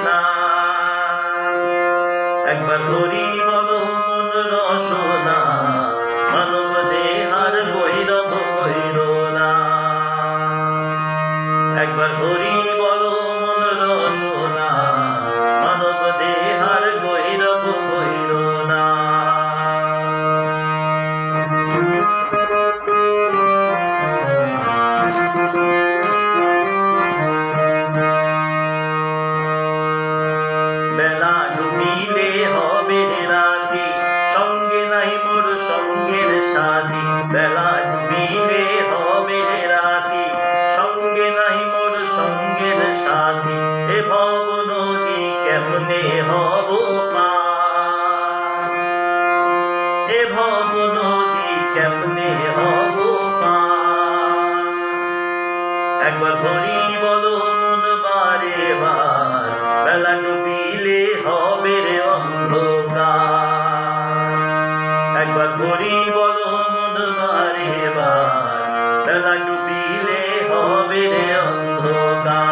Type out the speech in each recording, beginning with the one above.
না। একবার ধরি বলো মন রসনা, মানব দেহার গৈরব কইর না। একবার ধরি বলো মন রসনা, মানব দেহার গৈরব কইর না। বেলা ডুবিলে হবে রাতি, সঙ্গে নাই মোর সঙ্গের সাথী। বেলা ডুবিলে হবে রাতি, সঙ্গে নাই মোর সঙ্গের সাথী। এ ভব নদী কেমনে হব পার, এ ভব নদী কেমনে হব পার। একবার ধরি বলো মন বারে বার, বেলা ডুবিলে হবে রে অন্ধকার। একবার ধরি বলো মন বারে বার, বেলা ডুবিলে হবে রে অন্ধকার।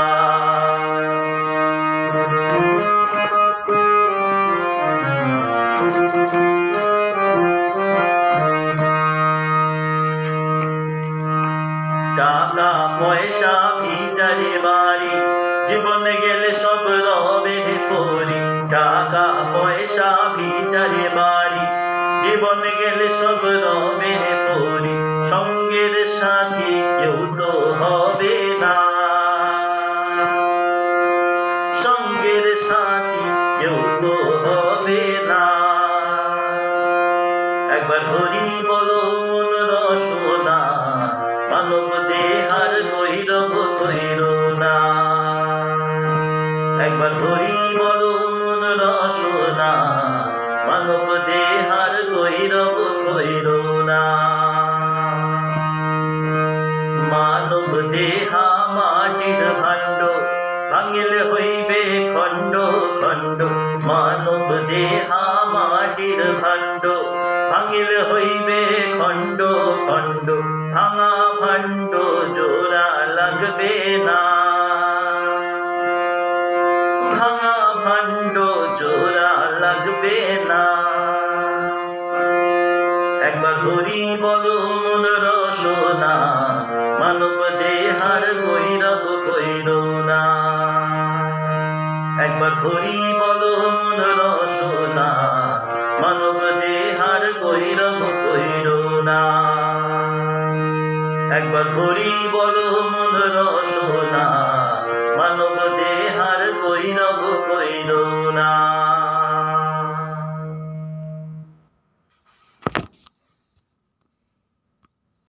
টাকা পয়সা ভিটারে বাড়ি, জীবনে গেলে সব রবে পরি। টাকা পয়সা ভিটারে বাড়ি, জীবনে গেলে সব রবে পরি। সঙ্গের সাথী কেউ তো হবে না, সঙ্গের সাথী কেউ তো হবে না। একবার ধরি বলো মন রসনা, মানব দেহার গৈরব কইর না। একবার ধরি বলো মন রসনা, মানব দেহার গৈরব কইর না। মানব দেহা মাটির ভাণ্ড, ভাঙিলে হইবে খণ্ড খণ্ড। মানব দেহা মাটির ভাণ্ড, ভাঙিলে হইবে খণ্ড খণ্ড। ভাঙা ভাণ্ড জোড়া লাগবে না, ভাঙা ভাণ্ড জোড়া লাগবে না। একবার ধরি বলো মন রসনা, মানব দেহার গৈরব কইর না। একবার ধরি বলো মন রসনা, মানব দেহার গৈরব কইর না। একবার ধরি বলো মন রসনা, মানব দেহার গৈরব কইর না।